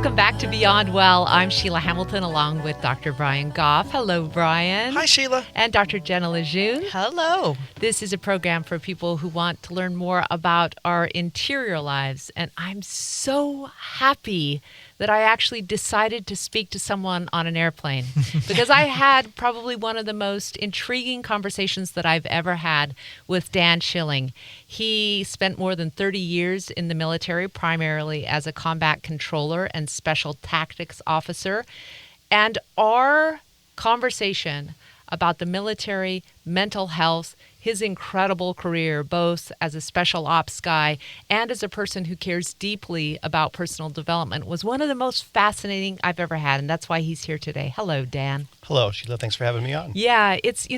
Welcome back to Beyond Well. I'm Sheila Hamilton along with Dr. Brian Goff. Hello, Brian. Hi, Sheila. And Dr. Jenna Lejeune. Hello. This is a program for people who want to learn more about our interior lives. And I'm so happy that I actually decided to speak to someone on an airplane because I had probably one of the most intriguing conversations that I've ever had with Dan Schilling. He spent more than 30 years in the military, primarily as a combat controller and special tactics officer. And our conversation about the military, mental health, his incredible career, both as a special ops guy and as a person who cares deeply about personal development, was one of the most fascinating I've ever had. And that's why he's here today. Hello, Dan. Hello, Sheila. Thanks for having me on. Yeah, it's,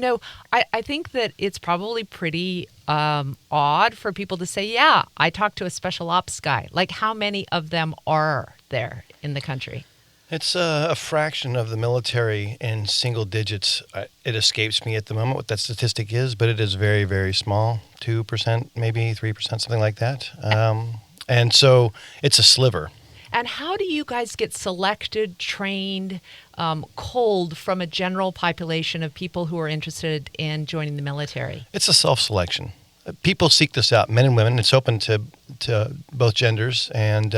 I think that it's probably pretty odd for people to say, yeah, I talked to a special ops guy. Like, how many of them are there in the country? It's a fraction of the military in single digits. It escapes me at the moment what that statistic is, but it is very, very small, 2%, maybe 3%, something like that. And so it's a sliver. And how do you guys get selected, trained, culled from a general population of people who are interested in joining the military? It's a self-selection. People seek this out, men and women. It's open to both genders, and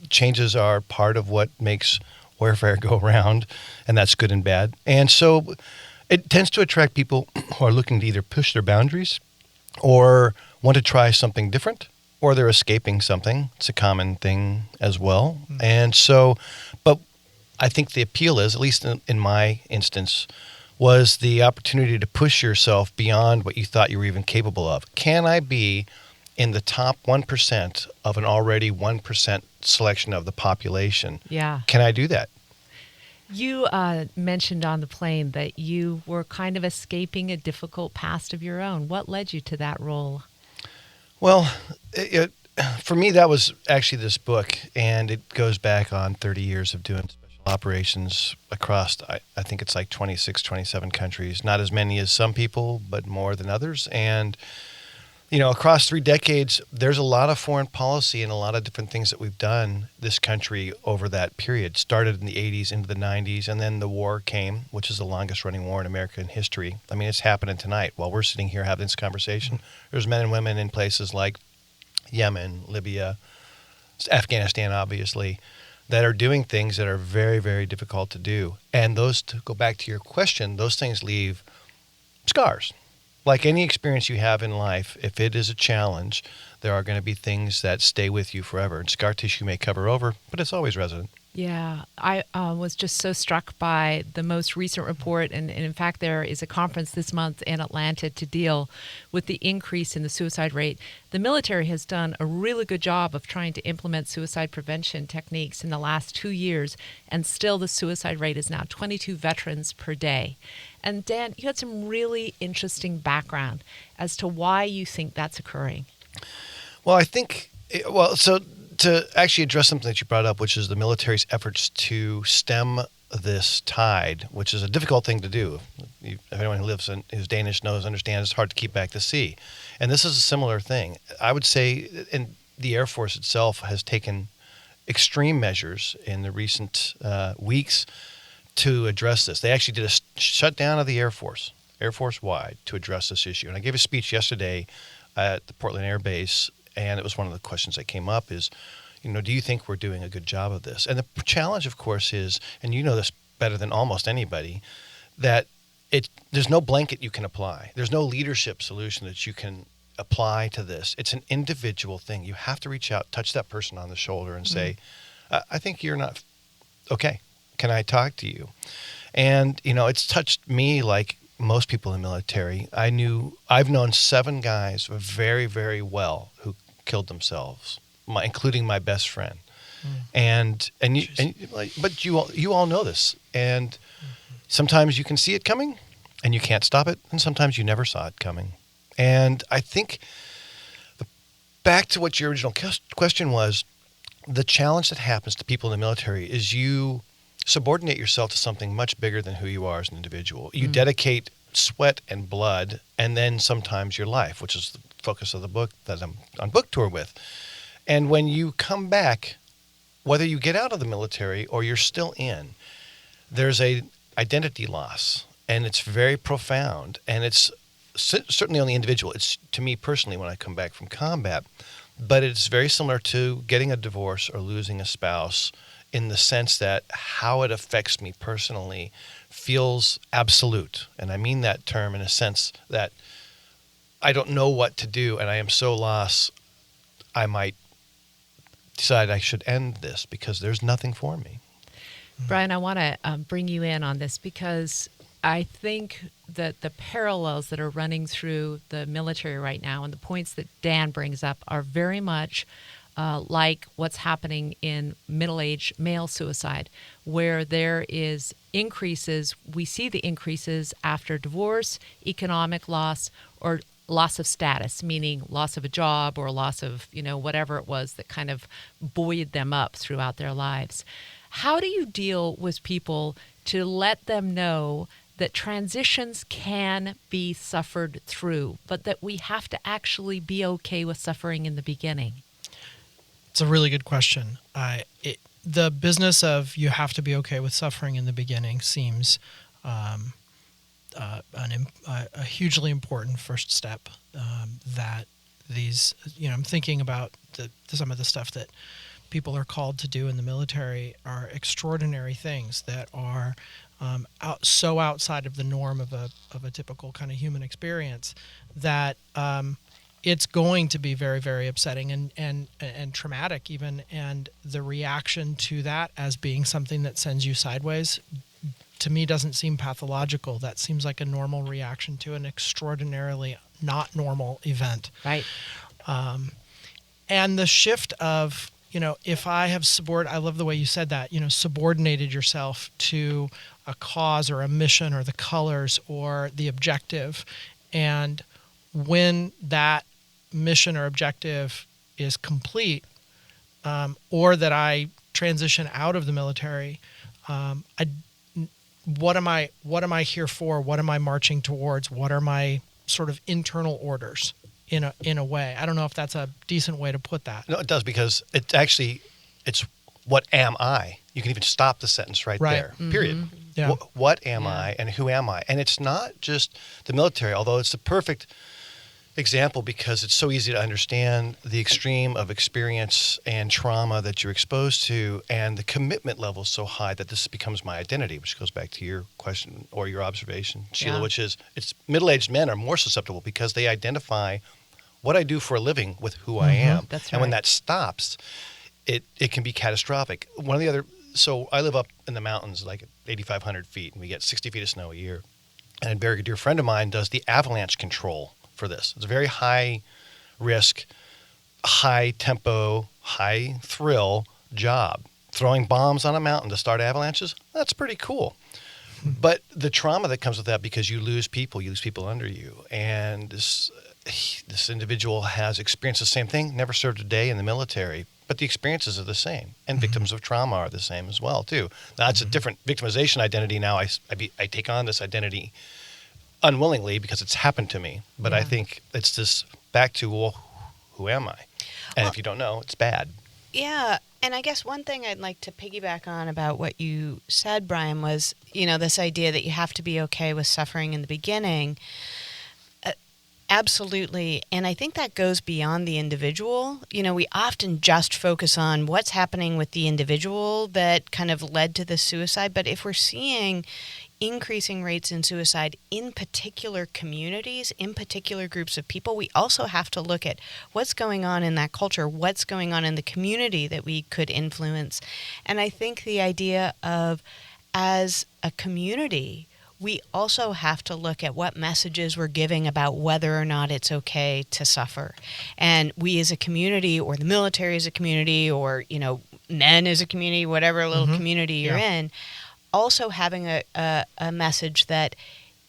changes are part of what makes warfare go around, and that's good and bad. And so it tends to attract people who are looking to either push their boundaries or want to try something different, or they're escaping something. It's a common thing as well. Mm-hmm. And so, but I think the appeal is, at least in my instance, was the opportunity to push yourself beyond what you thought you were even capable of. Can I be in the top 1% of an already 1% selection of the population? Yeah. Can I do that? You mentioned on the plane that you were kind of escaping a difficult past of your own. What led you to that role? Well, for me, that was actually this book, and it goes back on 30 years of doing special operations across, I think it's like 26, 27 countries. Not as many as some people, but more than others. And across 3 decades, there's a lot of foreign policy and a lot of different things that we've done this country over that period. Started in the 80s into the 90s, and then the war came, which is the longest running war in American history. I mean, it's happening tonight while we're sitting here having this conversation. There's men and women in places like Yemen, Libya, Afghanistan, obviously, that are doing things that are very, very difficult to do. And those, to go back to your question, those things leave scars. Like any experience you have in life, if it is a challenge, there are going to be things that stay with you forever. And scar tissue may cover over, but it's always resident. Yeah, I was just so struck by the most recent report. And in fact, there is a conference this month in Atlanta to deal with the increase in the suicide rate. The military has done a really good job of trying to implement suicide prevention techniques in the last 2 years. And still the suicide rate is now 22 veterans per day. And Dan, you had some really interesting background as to why you think that's occurring. Well, I think, so to actually address something that you brought up, which is the military's efforts to stem this tide, which is a difficult thing to do. If anyone who lives in, who's Danish understands it's hard to keep back the sea. And this is a similar thing. I would say, and the Air Force itself has taken extreme measures in the recent weeks to address this. They actually did a shutdown of the Air Force-wide, to address this issue. And I gave a speech yesterday at the Portland Air Base, and it was one of the questions that came up is, do you think we're doing a good job of this? And the challenge, of course, is, and you know this better than almost anybody, that there's no blanket you can apply. There's no leadership solution that you can apply to this. It's an individual thing. You have to reach out, touch that person on the shoulder and say, I think you're not okay. Can I talk to you? And, it's touched me like most people in the military. I've known 7 guys very, very well who killed themselves, including my best friend. But you all know this. And sometimes you can see it coming and you can't stop it. And sometimes you never saw it coming. And I think back to what your original question was, the challenge that happens to people in the military is you subordinate yourself to something much bigger than who you are as an individual. You dedicate sweat and blood, and then sometimes your life, which is the focus of the book that I'm on book tour with. And when you come back, whether you get out of the military or you're still in, there's a identity loss, and it's very profound, and it's certainly on the individual. It's to me personally when I come back from combat, but it's very similar to getting a divorce or losing a spouse in the sense that how it affects me personally feels absolute. And I mean that term in a sense that I don't know what to do, and I am so lost, I might decide I should end this because there's nothing for me. Brian, I want to bring you in on this because I think that the parallels that are running through the military right now and the points that Dan brings up are very much like what's happening in middle-aged male suicide, where there is increases. We see the increases after divorce, economic loss, or loss of status, meaning loss of a job or loss of, whatever it was that kind of buoyed them up throughout their lives. How do you deal with people to let them know that transitions can be suffered through, but that we have to actually be okay with suffering in the beginning? It's a really good question. The business of you have to be okay with suffering in the beginning seems a hugely important first step. That these, I'm thinking about some of the stuff that people are called to do in the military are extraordinary things that are so outside of the norm of a typical kind of human experience that it's going to be very, very upsetting and traumatic even. And the reaction to that as being something that sends you sideways, to me, doesn't seem pathological. That seems like a normal reaction to an extraordinarily not normal event. Right. And the shift of, if I have I love the way you said that, subordinated yourself to a cause or a mission or the colors or the objective. And when that mission or objective is complete, or that I transition out of the military, what am I here for? What am I marching towards? What are my sort of internal orders in a way? I don't know if that's a decent way to put that. No, it does, because it's what am I? You can even stop the sentence right there, Mm-hmm. period. Yeah. What am I and who am I? And it's not just the military, although it's the perfect example because it's so easy to understand the extreme of experience and trauma that you're exposed to, and the commitment level is so high that this becomes my identity, which goes back to your question or your observation, Sheila, which is it's middle-aged men are more susceptible because they identify what I do for a living with who I am. That's right. And when that stops, it can be catastrophic. So I live up in the mountains, like at 8,500 feet, and we get 60 feet of snow a year. And a very dear friend of mine does the avalanche control for this. It's a very high risk, high tempo, high thrill job. Throwing bombs on a mountain to start avalanches, that's pretty cool. But the trauma that comes with that, because you lose people under you. And this individual has experienced the same thing, never served a day in the military, but the experiences are the same. And victims of trauma are the same as well, too. Now, it's a different victimization identity now. I take on this identity unwillingly because it's happened to me. But I think it's this back to, well, who am I? And if you don't know, it's bad. Yeah. And I guess one thing I'd like to piggyback on about what you said, Brian, was, this idea that you have to be okay with suffering in the beginning. Absolutely. And I think that goes beyond the individual. We often just focus on what's happening with the individual that kind of led to the suicide. But if we're seeing increasing rates in suicide in particular communities, in particular groups of people, we also have to look at what's going on in that culture, what's going on in the community that we could influence. And I think the idea of, as a community, we also have to look at what messages we're giving about whether or not it's okay to suffer. And we as a community, or the military as a community, or, men as a community, whatever little community you're in, also having a message that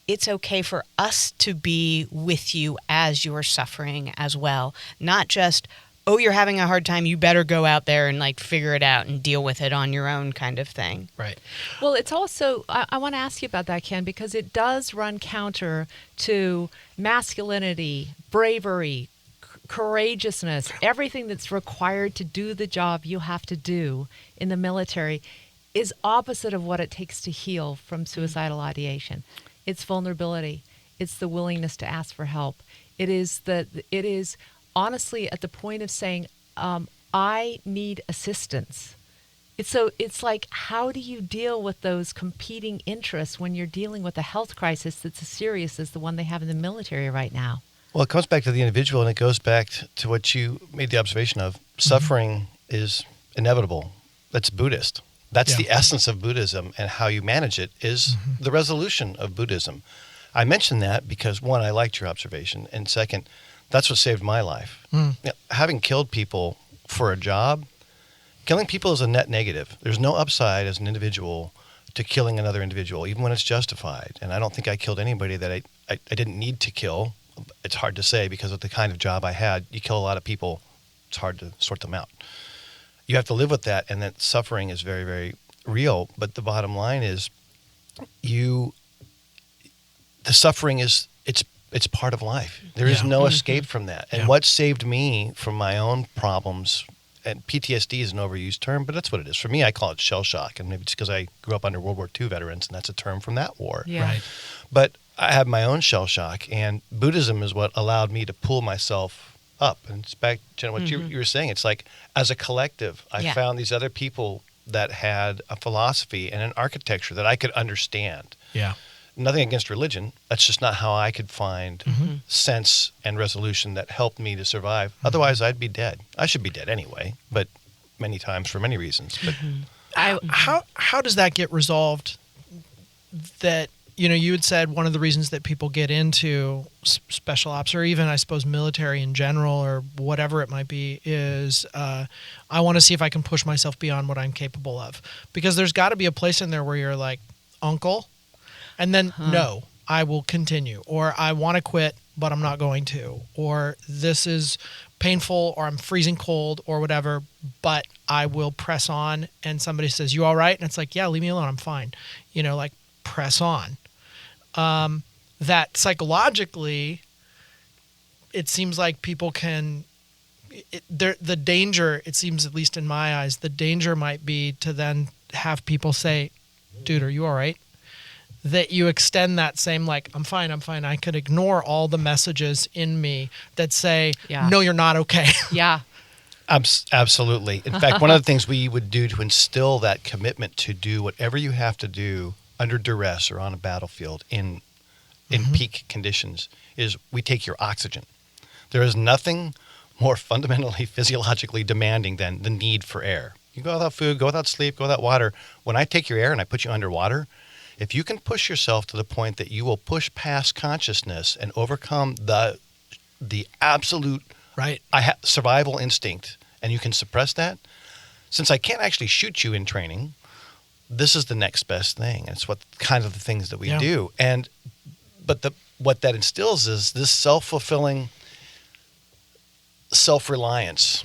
it's okay for us to be with you as you're suffering as well. Not just, oh, you're having a hard time, you better go out there and figure it out and deal with it on your own kind of thing. Right. Well, it's also, I want to ask you about that, Ken, because it does run counter to masculinity, bravery, courageousness, everything that's required to do the job you have to do in the military is opposite of what it takes to heal from suicidal ideation. It's vulnerability. It's the willingness to ask for help. It is honestly at the point of saying, I need assistance. It's like, how do you deal with those competing interests when you're dealing with a health crisis that's as serious as the one they have in the military right now? Well, it comes back to the individual, and it goes back to what you made the observation of. Suffering is inevitable. That's Buddhist. That's the essence of Buddhism, and how you manage it is the resolution of Buddhism. I mention that because, one, I liked your observation, and second, that's what saved my life. Having killed people for a job, killing people is a net negative. There's no upside as an individual to killing another individual, even when it's justified. And I don't think I killed anybody that I didn't need to kill. It's hard to say because of the kind of job I had. You kill a lot of people, it's hard to sort them out. You have to live with that, and that suffering is very, very real. But the bottom line is, the suffering is it's part of life. There is no escape from that. And what saved me from my own problems, and PTSD is an overused term, but that's what it is. For me, I call it shell shock, and maybe it's because I grew up under World War II veterans, and that's a term from that war. Yeah. Right. But I had my own shell shock, and Buddhism is what allowed me to pull myself up. And it's back to what you were saying. It's like, as a collective, I found these other people that had a philosophy and an architecture that I could understand. Yeah. Nothing against religion. That's just not how I could find sense and resolution that helped me to survive. Otherwise, I'd be dead. I should be dead anyway, but many times for many reasons. But how does that get resolved? That, you had said one of the reasons that people get into special ops, or even, I suppose, military in general, or whatever it might be, is I want to see if I can push myself beyond what I'm capable of. Because there's got to be a place in there where you're like, uncle, and then, no, I will continue. Or I want to quit, but I'm not going to. Or this is painful, or I'm freezing cold, or whatever, but I will press on. And somebody says, you all right? And it's like, yeah, leave me alone. I'm fine. Like, press on. That psychologically, it seems like people can, the danger, it seems, at least in my eyes, the danger might be to then have people say, dude, are you all right? That you extend that same, like, I'm fine. I could ignore all the messages in me that say, no, you're not okay. Yeah. Absolutely. In fact, one of the things we would do to instill that commitment to do whatever you have to do under duress or on a battlefield in peak conditions is we take your oxygen. There is nothing more fundamentally physiologically demanding than the need for air. You go without food, go without sleep, go without water. When I take your air and I put you underwater, if you can push yourself to the point that you will push past consciousness and overcome the absolute survival instinct, and you can suppress that, since I can't actually shoot you in training, this is the next best thing. It's what kind of the things that we do. But what that instills is this self-fulfilling self-reliance.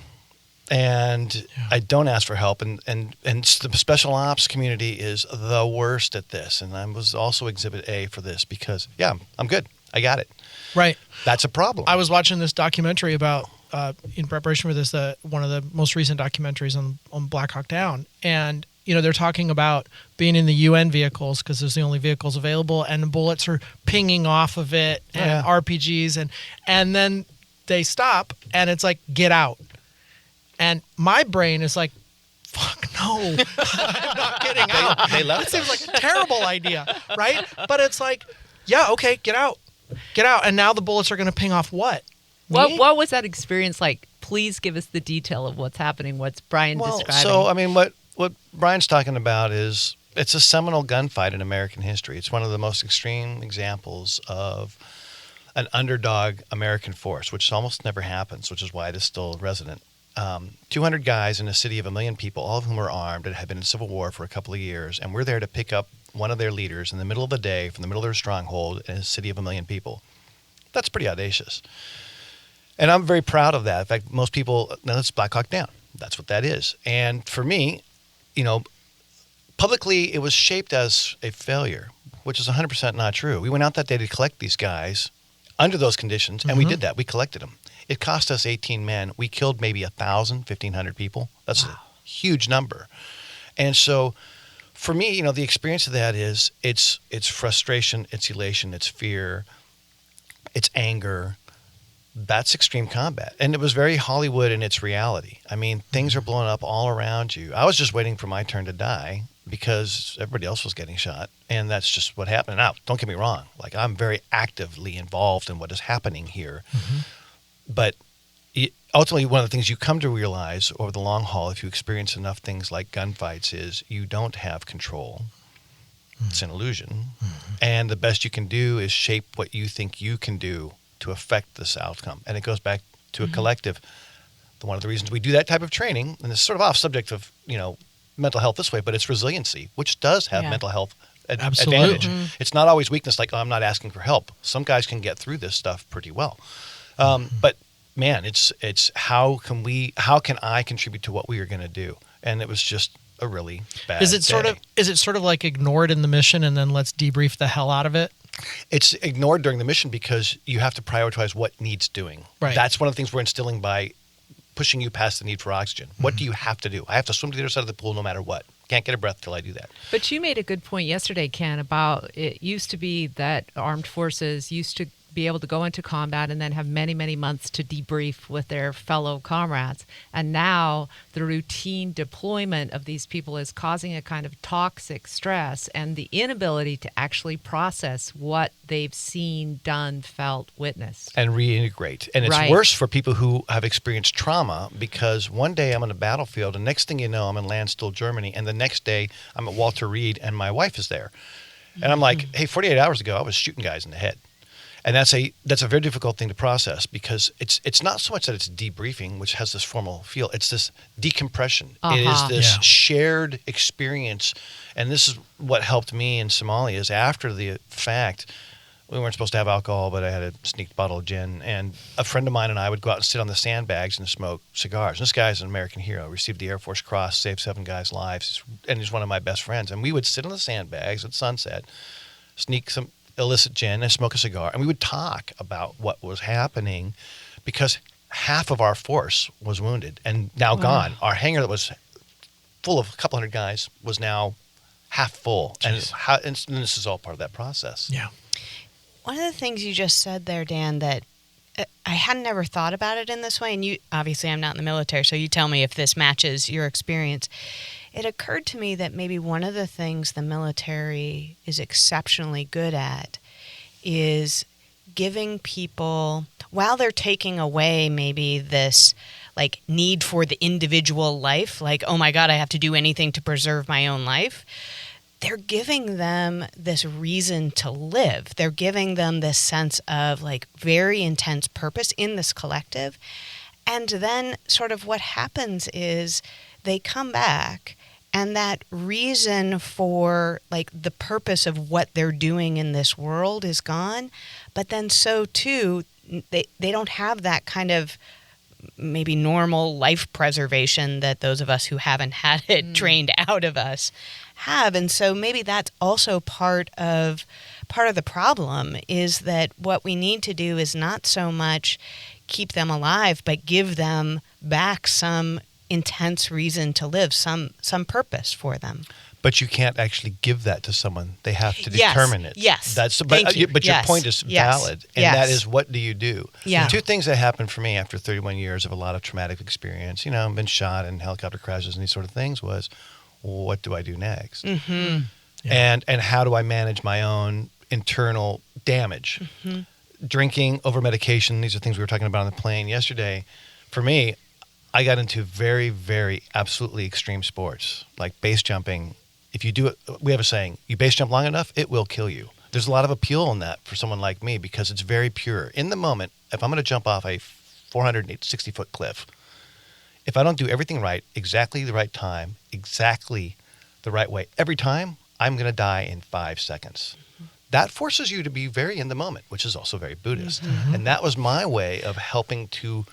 And I don't ask for help. And the special ops community is the worst at this. And I was also Exhibit A for this because, I'm good. I got it. Right. That's a problem. I was watching this documentary about, in preparation for this, one of the most recent documentaries on Black Hawk Down. And, they're talking about being in the UN vehicles because there's the only vehicles available, and the bullets are pinging off of it, and RPGs. And then they stop, and it's like, get out. And my brain is like, fuck no, I'm not getting out. They left. It seems like a terrible idea, right? But it's like, okay, get out. And now the bullets are going to ping off what? What was that experience like? Please give us the detail of what's happening. What's Brian describing? So, I mean, what Brian's talking about is it's a seminal gunfight in American history. It's one of the most extreme examples of an underdog American force, which almost never happens, which is why it is still resident. 200 guys in a city of 1 million people, all of whom are armed and have been in civil war for a couple of years, and we're there to pick up one of their leaders in the middle of the day from the middle of their stronghold in a city of 1 million people. That's pretty audacious. And I'm very proud of that. In fact, most people, that's Black Hawk Down. That's what that is. And for me, publicly it was shaped as a failure, which is 100% not true. We went out that day to collect these guys under those conditions, and we did that. We collected them. It cost us 18 men. We killed maybe 1,000, 1,500 people. That's a huge number. And so for me, the experience of that is it's frustration, it's elation, it's fear, it's anger. That's extreme combat. And it was very Hollywood in its reality. I mean, things are blowing up all around you. I was just waiting for my turn to die because everybody else was getting shot. And that's just what happened. Now, don't get me wrong. Like, I'm very actively involved in what is happening here. Mm-hmm. But ultimately, one of the things you come to realize over the long haul, if you experience enough things like gunfights, is you don't have control. Mm-hmm. It's an illusion. Mm-hmm. And the best you can do is shape what you think you can do to affect this outcome. And it goes back to a collective. One of the reasons we do that type of training, and it's sort of off subject of, mental health this way, but it's resiliency, which does have mental health advantage. Mm-hmm. It's not always weakness like, I'm not asking for help. Some guys can get through this stuff pretty well. But man, it's how can I contribute to what we are going to do? And it was just a really bad Is it sort of like ignored in the mission and then let's debrief the hell out of it? It's ignored during the mission because you have to prioritize what needs doing. Right. That's one of the things we're instilling by pushing you past the need for oxygen. What do you have to do? I have to swim to the other side of the pool no matter what. Can't get a breath till I do that. But you made a good point yesterday, Ken, about it used to be that armed forces used to be able to go into combat and then have many, many months to debrief with their fellow comrades. And now the routine deployment of these people is causing a kind of toxic stress and the inability to actually process what they've seen, done, felt, witnessed. And reintegrate. And it's worse for people who have experienced trauma because one day I'm on a battlefield and next thing you know, I'm in Landstuhl, Germany. And the next day I'm at Walter Reed and my wife is there. And I'm like, hey, 48 hours ago, I was shooting guys in the head. And that's a very difficult thing to process because it's not so much that it's debriefing, which has this formal feel. It's this decompression. It is this shared experience. And this is what helped me in Somalia is after the fact, we weren't supposed to have alcohol, but I had a sneaked bottle of gin. And a friend of mine and I would go out and sit on the sandbags and smoke cigars. And this guy's an American hero, received the Air Force Cross, saved 7 guys' lives, and he's one of my best friends. And we would sit on the sandbags at sunset, sneak some illicit gin and smoke a cigar, and we would talk about what was happening because half of our force was wounded and now gone. Our hangar that was full of a couple hundred guys was now half full. And this is all part of that process. Yeah. One of the things you just said there, Dan, that I hadn't ever thought about it in this way, and you obviously I'm not in the military, so you tell me if this matches your experience. It occurred to me that maybe one of the things the military is exceptionally good at is giving people, while they're taking away maybe this like need for the individual life, like, oh my God, I have to do anything to preserve my own life. They're giving them this reason to live. They're giving them this sense of like very intense purpose in this collective. And then sort of what happens is they come back and that reason for like the purpose of what they're doing in this world is gone. But then so too, they don't have that kind of maybe normal life preservation that those of us who haven't had it trained out of us have. And so maybe that's also part of the problem is that what we need to do is not so much keep them alive, but give them back some intense reason to live, some purpose for them. But you can't actually give that to someone. They have to determine it. Yes. But your point is valid. And that is, what do you do? Yeah. 2 things that happened for me after 31 years of a lot of traumatic experience, I've been shot in helicopter crashes and these sort of things, was what do I do next? Mm-hmm. Yeah. And how do I manage my own internal damage? Mm-hmm. Drinking, over-medication, these are things we were talking about on the plane yesterday. For me, I got into very, very absolutely extreme sports, like base jumping. If you do it, we have a saying, you base jump long enough, it will kill you. There's a lot of appeal in that for someone like me because it's very pure. In the moment, if I'm going to jump off a 460-foot cliff, if I don't do everything right, exactly the right time, exactly the right way, every time, I'm going to die in 5 seconds. That forces you to be very in the moment, which is also very Buddhist. Mm-hmm. And that was my way of helping to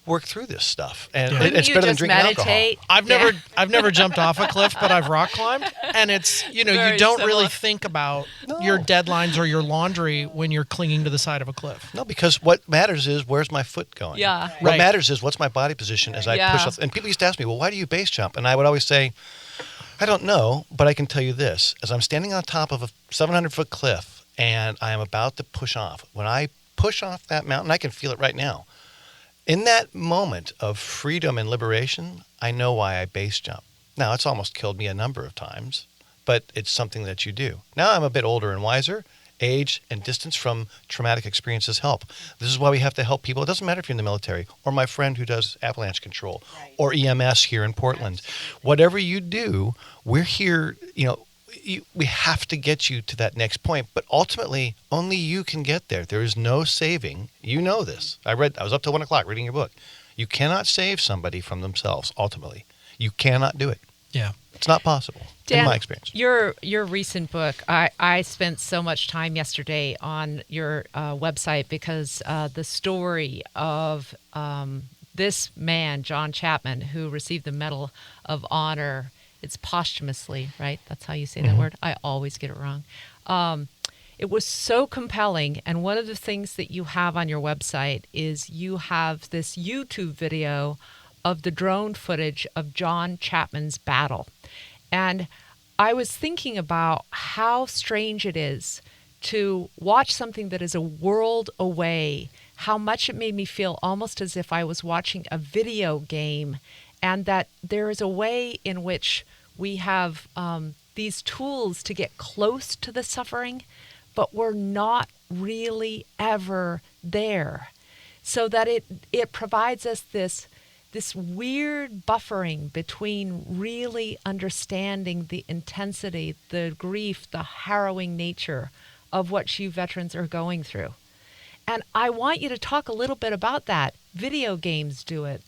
work through this stuff, and Yeah. it's you better than just drinking meditate? alcohol. I've never jumped off a cliff, but I've rock climbed, and it's you Very don't really similar. think about No. your deadlines or your laundry when you're clinging to the side of a cliff. No, because what matters is where's my foot going. Yeah. What Right. matters is what's my body position as I Yeah. push off. And people used to ask me, well, why do you base jump? And I would always say, I don't know, but I can tell you this. As I'm standing on top of a 700-foot cliff and I am about to push off, when I push off that mountain, I can feel it right now. In that moment of freedom and liberation, I know why I base jump. Now, it's almost killed me a number of times, but it's something that you do. Now I'm a bit older and wiser. Age and distance from traumatic experiences help. This is why we have to help people. It doesn't matter if you're in the military or my friend who does avalanche control or EMS here in Portland. Whatever you do, we're here, we have to get you to that next point. But ultimately, only you can get there. There is no saving. You know this. I was up till 1 o'clock reading your book. You cannot save somebody from themselves, ultimately. You cannot do it. Yeah. It's not possible, Dan, in my experience. Your recent book, I spent so much time yesterday on your website because the story of this man, John Chapman, who received the Medal of Honor, it's posthumously, right? That's how you say that word? I always get it wrong. It was so compelling, and one of the things that you have on your website is you have this YouTube video of the drone footage of John Chapman's battle. And I was thinking about how strange it is to watch something that is a world away, how much it made me feel almost as if I was watching a video game, and that there is a way in which we have these tools to get close to the suffering, but we're not really ever there. So that it provides us this weird buffering between really understanding the intensity, the grief, the harrowing nature of what you veterans are going through. And I want you to talk a little bit about that. Video games do it.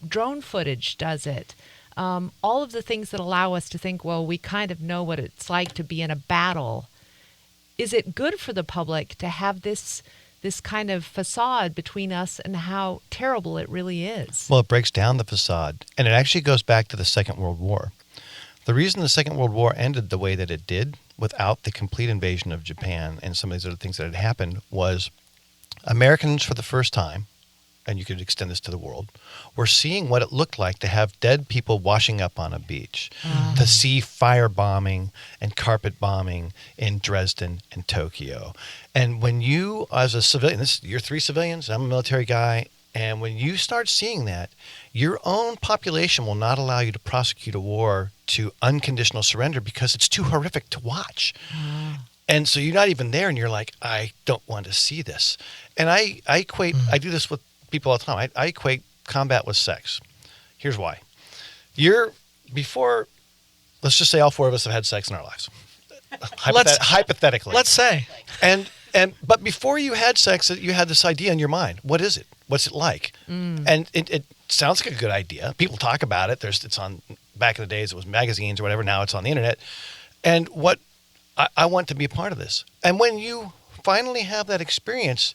Drone footage does it. All of the things that allow us to think, well, we kind of know what it's like to be in a battle. Is it good for the public to have this kind of facade between us and how terrible it really is? Well, it breaks down the facade, and it actually goes back to the Second World War. The reason the Second World War ended the way that it did, without the complete invasion of Japan and some of these other things that had happened, was Americans for the first time, and you could extend this to the world, were seeing what it looked like to have dead people washing up on a beach, to see firebombing and carpet bombing in Dresden and Tokyo. And when you, as a civilian, you're 3 civilians, I'm a military guy, and when you start seeing that, your own population will not allow you to prosecute a war to unconditional surrender because it's too horrific to watch. And so you're not even there, and you're like, I don't want to see this. And I equate, I do this with people all the time. I equate combat with sex. Here's why. Let's just say all 4 of us have had sex in our lives. Hypothetically. Let's say. But before you had sex, you had this idea in your mind. What is it? What's it like? And it sounds like a good idea. People talk about it. It's on, back in the days, it was magazines or whatever. Now it's on the internet. And what I want to be a part of this. And when you finally have that experience,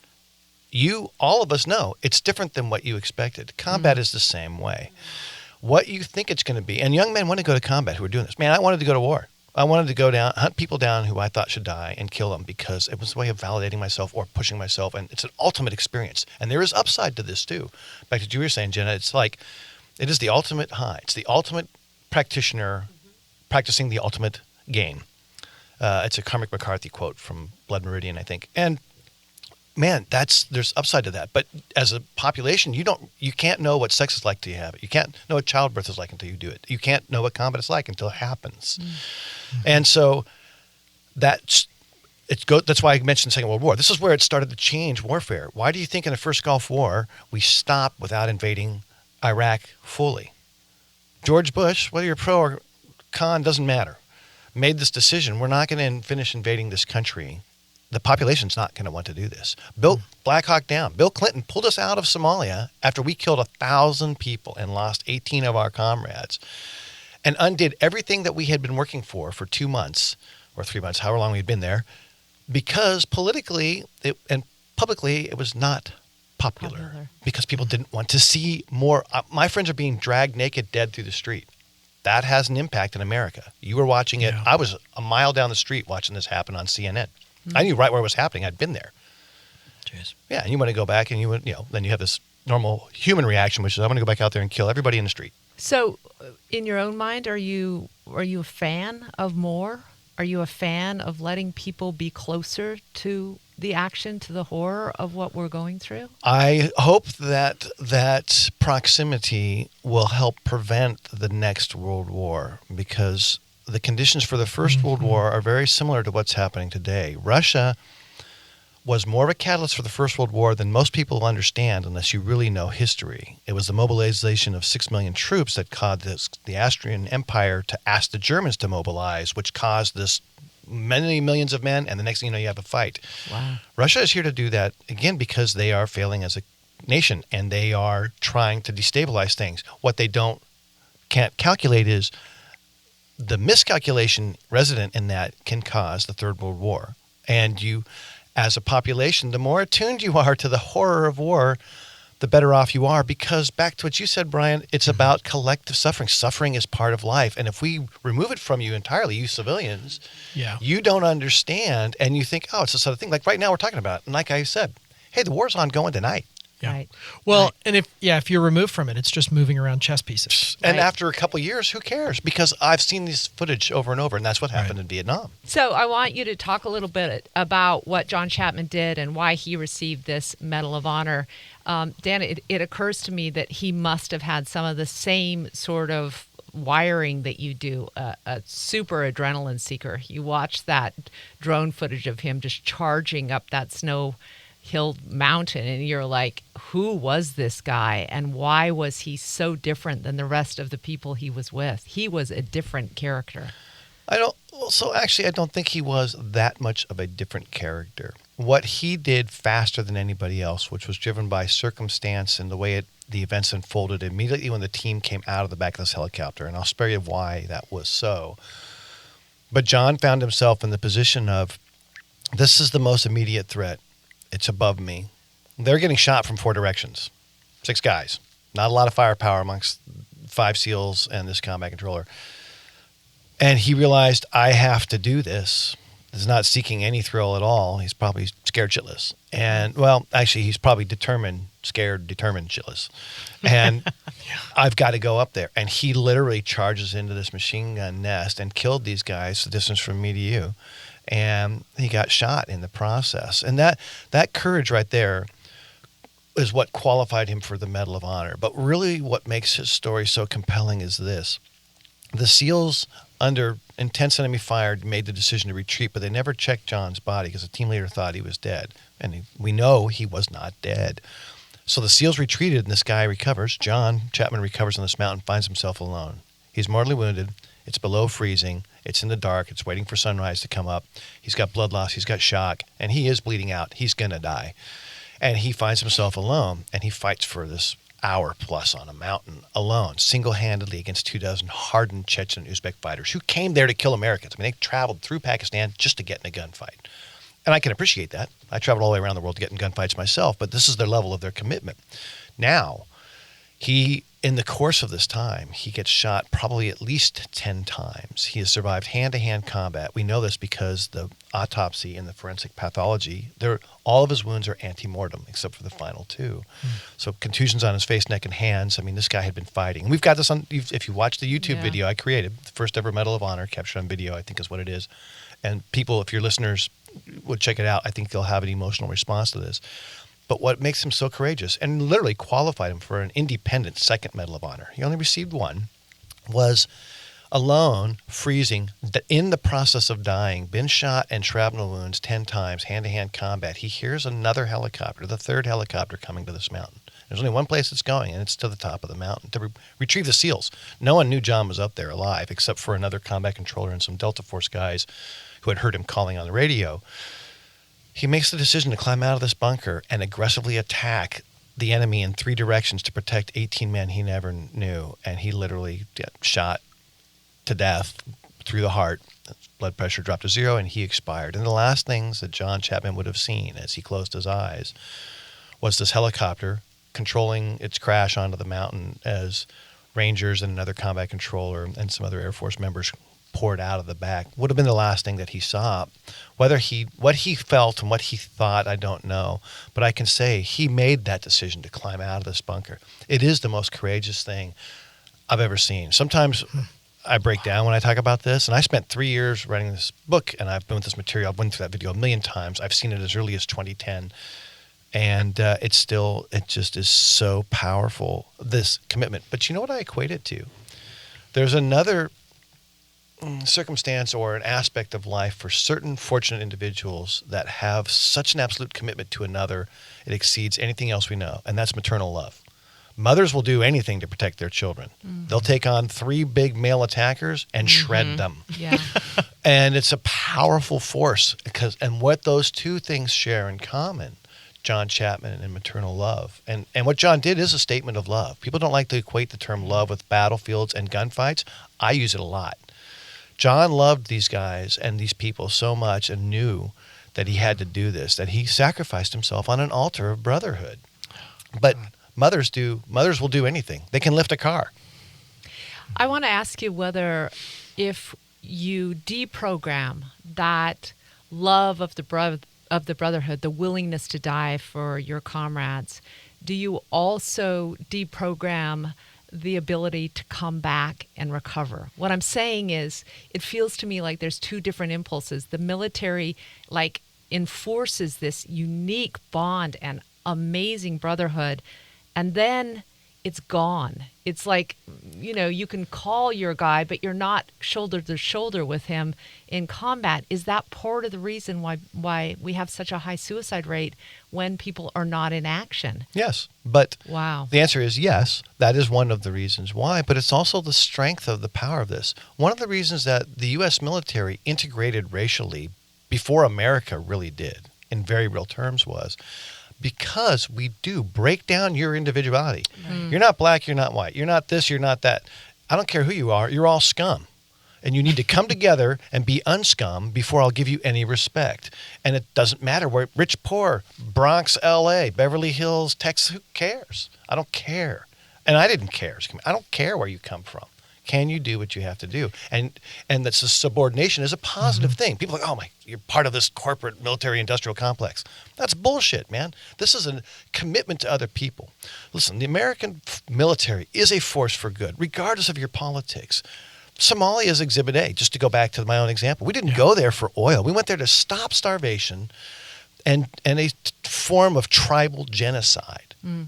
all of us know it's different than what you expected. Combat is the same way. What you think it's going to be. And young men want to go to combat who are doing this. Man, I wanted to go to war. I wanted to go down, hunt people down who I thought should die and kill them because it was a way of validating myself or pushing myself. And it's an ultimate experience. And there is upside to this too. Back to what you were saying, Jenna, it's like, it is the ultimate high. It's the ultimate practitioner practicing the ultimate game. It's a Cormac McCarthy quote from Blood Meridian, I think. And man, there's upside to that. But as a population, you can't know what sex is like till you have it. You can't know what childbirth is like until you do it. You can't know what combat is like until it happens. And so that's why I mentioned the Second World War. This is where it started to change warfare. Why do you think in the first Gulf War we stopped without invading Iraq fully? George Bush, whether you're pro or con, doesn't matter, made this decision. We're not going to finish invading this country. The population's not going to want to do this. Built Black Hawk down. Bill Clinton pulled us out of Somalia after we killed 1,000 people and lost 18 of our comrades and undid everything that we had been working for 2 months or 3 months, however long we'd been there, because politically and publicly it was not popular. Because people didn't want to see more. My friends are being dragged naked, dead through the street. That has an impact in America. You were watching it. Yeah. I was a mile down the street watching this happen on CNN. I knew right where it was happening. I'd been there. Jeez. Yeah, and you want to go back and then you have this normal human reaction, which is I'm going to go back out there and kill everybody in the street. So, in your own mind, are you a fan of more? Are you a fan of letting people be closer to the action, to the horror of what we're going through? I hope that proximity will help prevent the next World War, because the conditions for the First World War are very similar to what's happening today. Russia was more of a catalyst for the First World War than most people understand unless you really know history. It was the mobilization of 6 million troops that caused the Austrian Empire to ask the Germans to mobilize, which caused this many millions of men, and the next thing you know, you have a fight. Wow. Russia is here to do that, again, because they are failing as a nation, and they are trying to destabilize things. What they can't calculate is the miscalculation resident in that can cause the Third World War. And you, as a population, the more attuned you are to the horror of war, the better off you are, because back to what you said, Brian, it's about collective suffering. Suffering is part of life. And if we remove it from you entirely, you civilians, you don't understand, and you think, oh, it's this other thing. Like right now we're talking about it. And like I said, hey, the war's ongoing tonight. Yeah. Right. Well, Right. and if you're removed from it, it's just moving around chess pieces. And Right. after a couple of years, who cares? Because I've seen this footage over and over, and that's what happened in Vietnam. So I want you to talk a little bit about what John Chapman did and why he received this Medal of Honor. Dan, it occurs to me that he must have had some of the same sort of wiring that you do, a super adrenaline seeker. You watch that drone footage of him just charging up that snow hill mountain, and you're like, who was this guy, and why was he so different than the rest of the people he was with? He was a different character. I don't think he was that much of a different character. What he did faster than anybody else, which was driven by circumstance and the way the events unfolded immediately when the team came out of the back of this helicopter, and I'll spare you why that was so. But John found himself in the position of, this is the most immediate threat. It's above me. They're getting shot from 4 directions. 6 guys. Not a lot of firepower amongst 5 SEALs and this combat controller. And he realized, I have to do this. He's not seeking any thrill at all. He's probably scared shitless. And, well, actually, he's probably scared, determined shitless. And I've got to go up there. And he literally charges into this machine gun nest and killed these guys the distance from me to you. And he got shot in the process. And that courage right there is what qualified him for the Medal of Honor. But really what makes his story so compelling is this. The SEALs, under intense enemy fire, made the decision to retreat, but they never checked John's body because the team leader thought he was dead. And we know he was not dead. So the SEALs retreated, and this guy recovers. John Chapman recovers on this mountain, finds himself alone. He's mortally wounded. It's below freezing. It's in the dark. It's waiting for sunrise to come up. He's got blood loss. He's got shock. And he is bleeding out. He's going to die. And he finds himself alone. And he fights for this hour plus on a mountain alone, single-handedly against 24 hardened Chechen and Uzbek fighters who came there to kill Americans. I mean, they traveled through Pakistan just to get in a gunfight. And I can appreciate that. I traveled all the way around the world to get in gunfights myself, but this is their level of their commitment. Now, in the course of this time, he gets shot probably at least 10 times. He has survived hand-to-hand combat. We know this because the autopsy and the forensic pathology, all of his wounds are antemortem except for the final 2. So contusions on his face, neck, and hands. I mean, this guy had been fighting. And we've got this on, if you watch the YouTube video I created, the first ever Medal of Honor, captured on video, I think is what it is. And people, if your listeners would check it out, I think they'll have an emotional response to this. But what makes him so courageous and literally qualified him for an independent second Medal of Honor, he only received 1, was alone, freezing, in the process of dying, been shot and shrapnel wounds 10 times, hand-to-hand combat. He hears another helicopter, the 3rd helicopter, coming to this mountain. There's only one place it's going, and it's to the top of the mountain to retrieve the SEALs. No one knew John was up there alive except for another combat controller and some Delta Force guys who had heard him calling on the radio. He makes the decision to climb out of this bunker and aggressively attack the enemy in 3 directions to protect 18 men he never knew. And he literally got shot to death through the heart. Blood pressure dropped to 0, and he expired. And the last things that John Chapman would have seen as he closed his eyes was this helicopter controlling its crash onto the mountain as Rangers and another combat controller and some other Air Force members poured out of the back. Would have been the last thing that he saw. What he felt and what he thought, I don't know. But I can say he made that decision to climb out of this bunker. It is the most courageous thing I've ever seen. Sometimes I break down when I talk about this, and I spent 3 years writing this book, and I've been with this material. I've been through that video a million times. I've seen it as early as 2010. And it just is so powerful, this commitment. But you know what I equate it to? There's another circumstance or an aspect of life for certain fortunate individuals that have such an absolute commitment to another, it exceeds anything else we know, and that's maternal love. Mothers will do anything to protect their children. Mm-hmm. They'll take on 3 big male attackers and shred them. Yeah. And it's a powerful force, and what those two things share in common, John Chapman and maternal love. And what John did is a statement of love. People don't like to equate the term love with battlefields and gunfights. I use it a lot. John loved these guys and these people so much and knew that he had to do this, that he sacrificed himself on an altar of brotherhood. But mothers will do anything. They can lift a car. I want to ask you whether if you deprogram that love of the brotherhood, the willingness to die for your comrades, do you also deprogram the ability to come back and recover? What I'm saying is, it feels to me like there's 2 different impulses. The military enforces this unique bond and amazing brotherhood, and then it's gone. It's like, you can call your guy, but you're not shoulder to shoulder with him in combat. Is that part of the reason why we have such a high suicide rate when people are not in action? Yes, but wow. The answer is yes. That is one of the reasons why, but it's also the strength of the power of this. One of the reasons that the U.S. military integrated racially before America really did, in very real terms, was because we do break down your individuality. Mm. You're not black, you're not white. You're not this, you're not that. I don't care who you are. You're all scum. And you need to come together and be unscum before I'll give you any respect. And it doesn't matter where, rich, poor, Bronx, L.A., Beverly Hills, Texas, who cares? I don't care. And I didn't care. I don't care where you come from. Can you do what you have to do? And that's a subordination is a positive thing. People are like, oh you're part of this corporate military industrial complex. That's bullshit, man. This is a commitment to other people. Listen, the American military is a force for good, regardless of your politics. Somalia is Exhibit A, just to go back to my own example. We didn't go there for oil. We went there to stop starvation and a form of tribal genocide.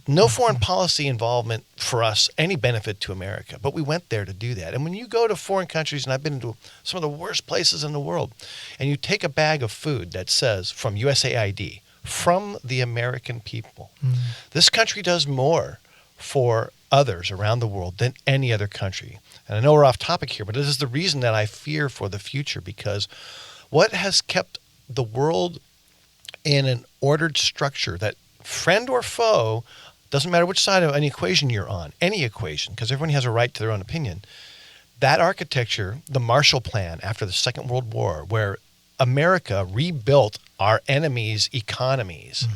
No foreign policy involvement for us, any benefit to America, but we went there to do that. And when you go to foreign countries, and I've been to some of the worst places in the world, and you take a bag of food that says from USAID, from the American people, this country does more for others around the world than any other country. And I know we're off topic here, but this is the reason that I fear for the future, because what has kept the world in an ordered structure that friend or foe, doesn't matter which side of any equation you're on, any equation, because everyone has a right to their own opinion. That architecture, the Marshall Plan after the Second World War, where America rebuilt our enemies' economies,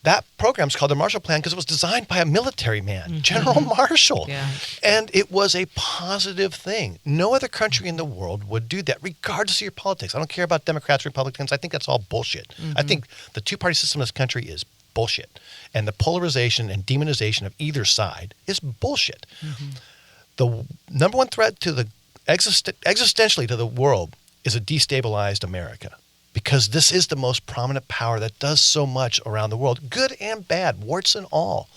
that program's called the Marshall Plan because it was designed by a military man, General Marshall. Yeah. And it was a positive thing. No other country in the world would do that, regardless of your politics. I don't care about Democrats, Republicans. I think that's all bullshit. I think the two-party system in this country is bullshit. And the polarization and demonization of either side is bullshit. The number one threat to the existentially to the world is a destabilized America, because this is the most prominent power that does so much around the world, good and bad, warts and all.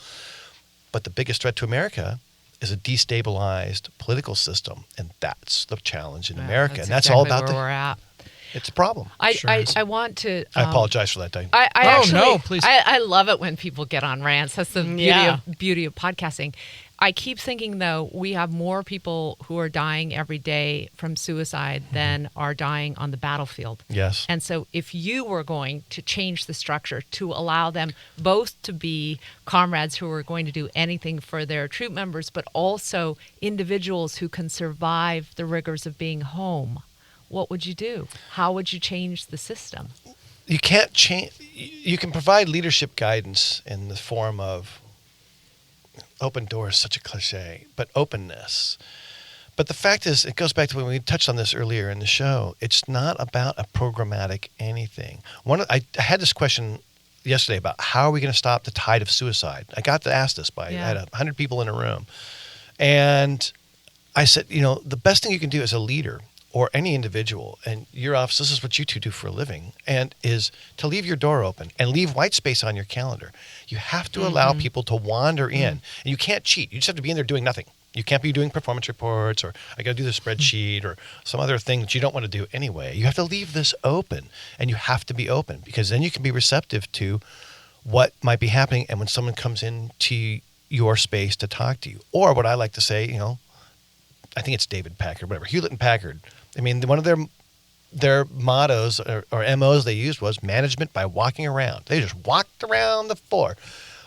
But the biggest threat to America is a destabilized political system, and that's the challenge in America. And that's exactly all about where we're at. It's a problem. I want to. I apologize for that, Diane. No, please. I love it when people get on rants. That's the beauty of podcasting. I keep thinking, though, we have more people who are dying every day from suicide than are dying on the battlefield. Yes. And so if you were going to change the structure to allow them both to be comrades who are going to do anything for their troop members, but also individuals who can survive the rigors of being home, what would you do? How would you change the system? you can't change. You can provide leadership guidance in the form of open doors, such a cliche, but openness. But the fact is, it goes back to when we touched on this earlier in the show. It's not about a programmatic anything. I had this question yesterday about how are we going to stop the tide of suicide. I got to ask this I had 100 people in a room. And I said, the best thing you can do as a leader or any individual, and your office, this is what you two do for a living, and is to leave your door open and leave white space on your calendar. You have to allow people to wander in. And you can't cheat. You just have to be in there doing nothing. You can't be doing performance reports or I got to do the spreadsheet or some other thing that you don't want to do anyway. You have to leave this open, and you have to be open because then you can be receptive to what might be happening. And when someone comes into your space to talk to you, or what I like to say, I think it's David Packard, whatever, Hewlett and Packard. I mean, one of their mottos or MOs they used was management by walking around. They just walked around the floor.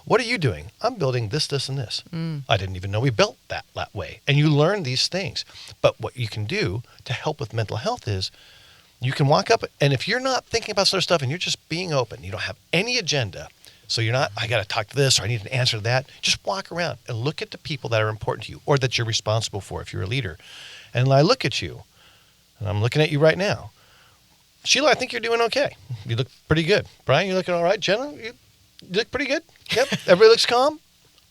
What are you doing? I'm building this, this, and this. I didn't even know we built that way. And you learn these things. But what you can do to help with mental health is you can walk up, and if you're not thinking about sort of stuff and you're just being open, you don't have any agenda, so you're not, I got to talk to this or I need an answer to that, just walk around and look at the people that are important to you or that you're responsible for if you're a leader. And I look at you, and I'm looking at you right now. Sheila, I think you're doing okay. You look pretty good. Brian, you looking all right? Jenna, you look pretty good. Yep. Everybody looks calm.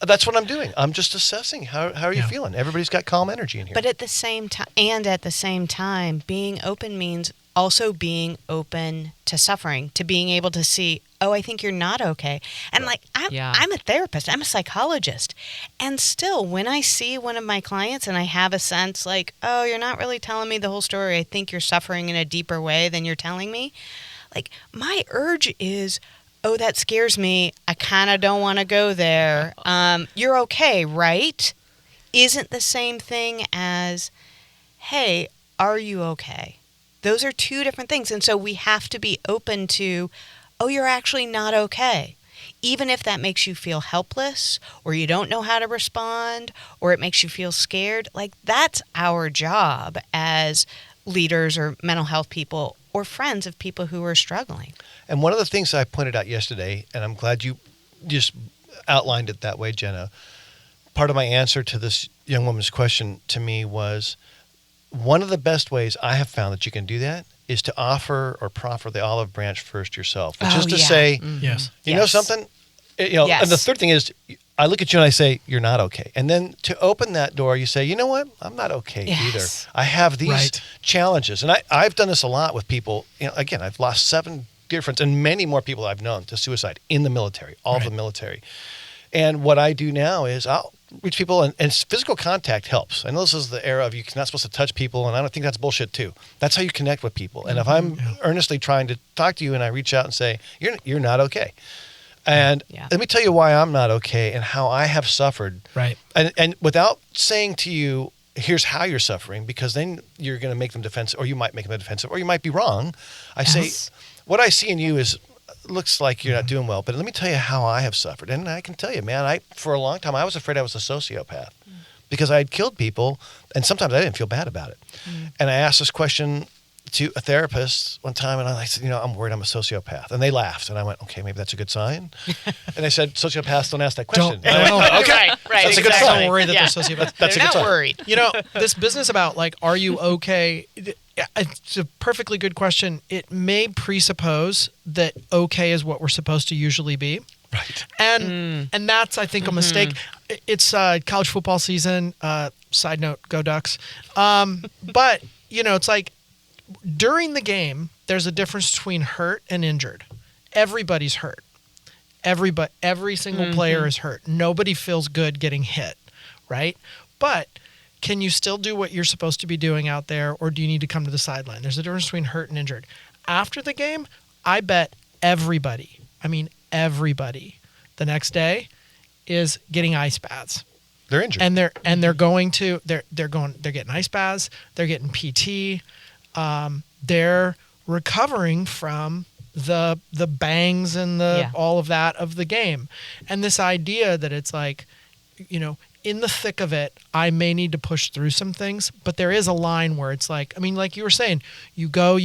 That's what I'm doing. I'm just assessing. How are you feeling? Everybody's got calm energy in here. But at the same time, being open means also being open to suffering, to being able to see, oh, I think you're not okay. And I'm a therapist, I'm a psychologist. And still, when I see one of my clients and I have a sense like, oh, you're not really telling me the whole story. I think you're suffering in a deeper way than you're telling me. Like, my urge is, oh, that scares me. I kind of don't want to go there. You're okay, right? Isn't the same thing as, hey, are you okay? Those are two different things. And so we have to be open to, oh, you're actually not okay. Even if that makes you feel helpless or you don't know how to respond or it makes you feel scared, like that's our job as leaders or mental health people or friends of people who are struggling. And one of the things I pointed out yesterday, and I'm glad you just outlined it that way, Jenna, part of my answer to this young woman's question to me was, one of the best ways I have found that you can do that is to offer or proffer the olive branch first yourself, which is to say, yes, you know something? And the third thing is, I look at you and I say, you're not okay. And then to open that door, you say, you know what? I'm not okay either. I have these challenges. And I've done this a lot with people. Again, I've lost 7 dear friends and many more people I've known to suicide in the military, all of the military. And what I do now is I'll reach people, and physical contact helps. I know this is the era of you're not supposed to touch people, and I don't think that's bullshit too. That's how you connect with people. And if I'm earnestly trying to talk to you and I reach out and say, you're not okay. And let me tell you why I'm not okay and how I have suffered. Right. And without saying to you, here's how you're suffering, because then you're going to make them defensive, or you might make them defensive, or you might be wrong. I say, what I see in you looks like you're not doing well, but let me tell you how I have suffered. And I can tell you, man, for a long time, I was afraid I was a sociopath because I had killed people, and sometimes I didn't feel bad about it. And I asked this question to a therapist one time, and I said, I'm worried I'm a sociopath. And they laughed, and I went, okay, maybe that's a good sign. And they said, sociopaths don't ask that question. Okay, right, that's a good sign. Don't worry that they're sociopaths. That's a good sign. Worried. This business about are you okay? It's a perfectly good question. It may presuppose that okay is what we're supposed to usually be. Right. And that's, I think, a mistake. It's college football season. Side note, go Ducks. But, it's like during the game, there's a difference between hurt and injured. Everybody's hurt. Every single player is hurt. Nobody feels good getting hit, right? But can you still do what you're supposed to be doing out there, or do you need to come to the sideline? There's a difference between hurt and injured. After the game, I bet everybody, the next day is getting ice baths. They're injured. And they're getting ice baths, they're getting PT, they're recovering from the bangs and all of that of the game. And this idea that it's like, in the thick of it, I may need to push through some things, but there is a line where it's like, like you were saying, you go,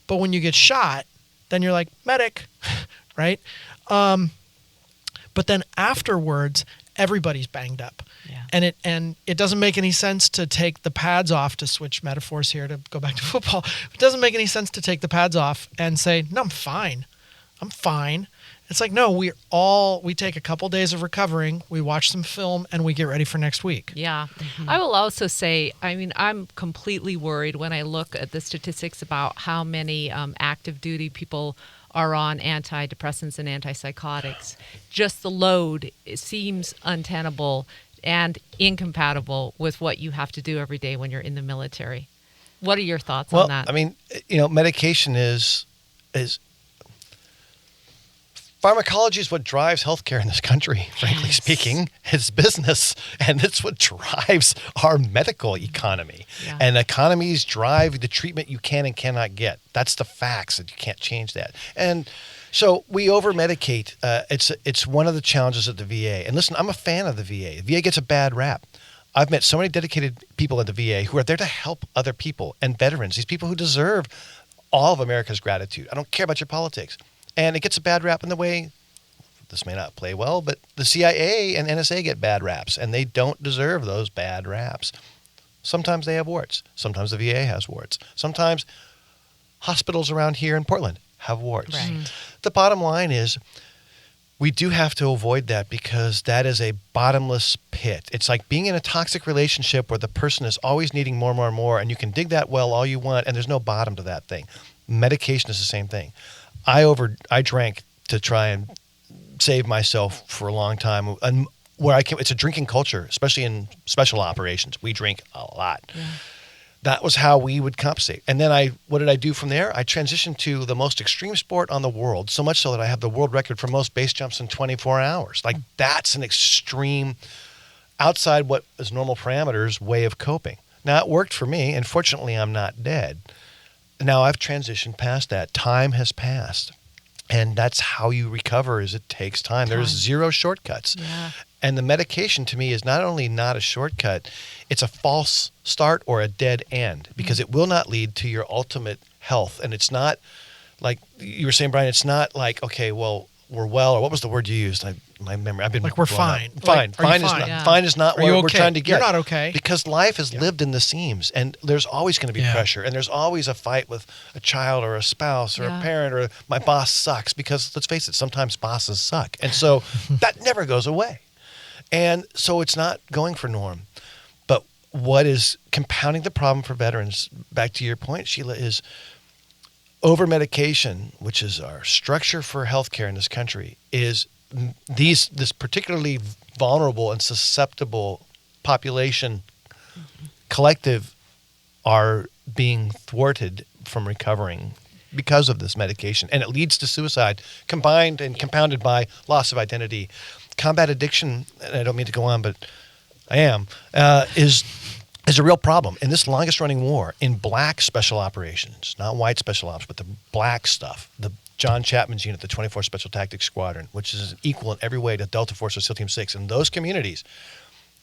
but when you get shot, then you're like, medic, right? But then afterwards, everybody's banged up. Yeah. And it doesn't make any sense to take the pads off, to switch metaphors here to go back to football. It doesn't make any sense to take the pads off and say, no, I'm fine. It's like, no, we take a couple days of recovering, we watch some film, and we get ready for next week. Yeah. I will also say, I mean, I'm completely worried when I look at the statistics about how many active duty people are on antidepressants and antipsychotics. Just the load, it seems untenable and incompatible with what you have to do every day when you're in the military. What are your thoughts on that? I mean, medication is pharmacology is what drives healthcare in this country, frankly speaking. It's business, and it's what drives our medical economy. Yeah. And economies drive the treatment you can and cannot get. That's the facts, and you can't change that. And so we over-medicate. It's one of the challenges of the VA. And listen, I'm a fan of the VA. The VA gets a bad rap. I've met so many dedicated people at the VA who are there to help other people and veterans, these people who deserve all of America's gratitude. I don't care about your politics. And it gets a bad rap in the way, this may not play well, but the CIA and NSA get bad raps, and they don't deserve those bad raps. Sometimes they have warts. Sometimes the VA has warts. Sometimes hospitals around here in Portland have warts. Right. The bottom line is we do have to avoid that, because that is a bottomless pit. It's like being in a toxic relationship where the person is always needing more, and you can dig that well all you want, and there's no bottom to that thing. Medication is the same thing. I drank to try and save myself for a long time. And it's a drinking culture, especially in special operations. We drink a lot. Yeah. That was how we would compensate. And then what did I do from there? I transitioned to the most extreme sport on the world, so much so that I have the world record for most base jumps in 24 hours. Like, that's an extreme, outside what is normal parameters, way of coping. Now, it worked for me, and fortunately, I'm not dead. Now I've transitioned past that. Time has passed. And that's how you recover, is it takes time. There's zero shortcuts. Yeah. And the medication, to me, is not only not a shortcut, it's a false start or a dead end, because it will not lead to your ultimate health. And it's not like you were saying, Brian, it's not like, okay, well, we're well, or what was the word you used? My memory, I've been like we're fine. Fine. Like, Fine is not what we're trying to get. You're not okay. Because life is lived in the seams, and there's always going to be pressure, and there's always a fight with a child or a spouse or a parent, or my boss sucks, because let's face it, sometimes bosses suck. And so that never goes away. And so it's not going for norm. But what is compounding the problem for veterans, back to your point, Sheila, is over-medication, which is our structure for healthcare in this country, is this particularly vulnerable and susceptible population collective are being thwarted from recovering because of this medication. And it leads to suicide, combined and compounded by loss of identity. Combat addiction, and I don't mean to go on, but I am, is a real problem. In this longest-running war, in black special operations, not white special ops, but the black stuff, the John Chapman's unit, the 24th Special Tactics Squadron, which is equal in every way to Delta Force or SEAL Team 6, in those communities,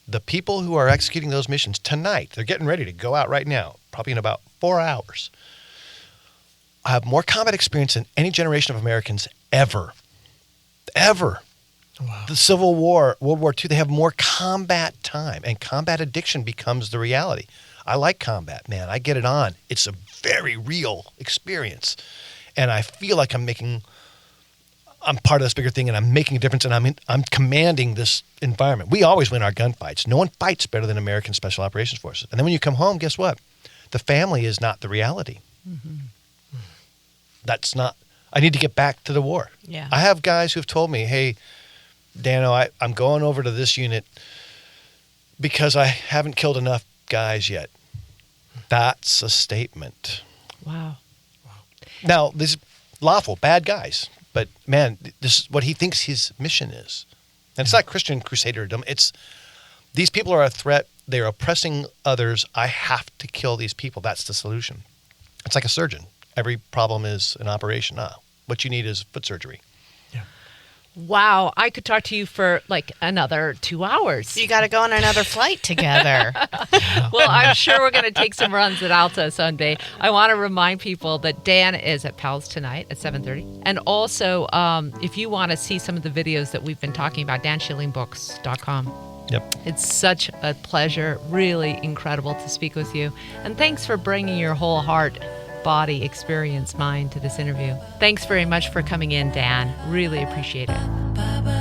the people who are executing those missions tonight, they're getting ready to go out right now, probably in about 4 hours, have more combat experience than any generation of Americans ever. Ever. Wow. The Civil War, World War II, they have more combat time, and combat addiction becomes the reality. I like combat, man. I get it on. It's a very real experience. And I feel like I'm part of this bigger thing, and I'm making a difference, and I'm commanding this environment. We always win our gunfights. No one fights better than American Special Operations Forces. And then when you come home, guess what? The family is not the reality. Mm-hmm. That's not, I need to get back to the war. Yeah. I have guys who've told me, hey, Dano, I'm going over to this unit because I haven't killed enough guys yet. That's a statement. Wow. Now, these lawful, bad guys, but man, this is what he thinks his mission is. And it's not Christian crusaderdom. It's these people are a threat. They're oppressing others. I have to kill these people. That's the solution. It's like a surgeon. Every problem is an operation. What you need is foot surgery. Wow, I could talk to you for like another 2 hours. You got to go on another flight together. Well, I'm sure we're going to take some runs at Alta someday. I want to remind people that Dan is at Pals tonight at 7:30. And also, if you want to see some of the videos that we've been talking about, danschillingbooks.com. Yep. It's such a pleasure, really incredible to speak with you. And thanks for bringing your whole heart, body, experience, mind to this interview. Thanks very much for coming in, Dan. Really appreciate it.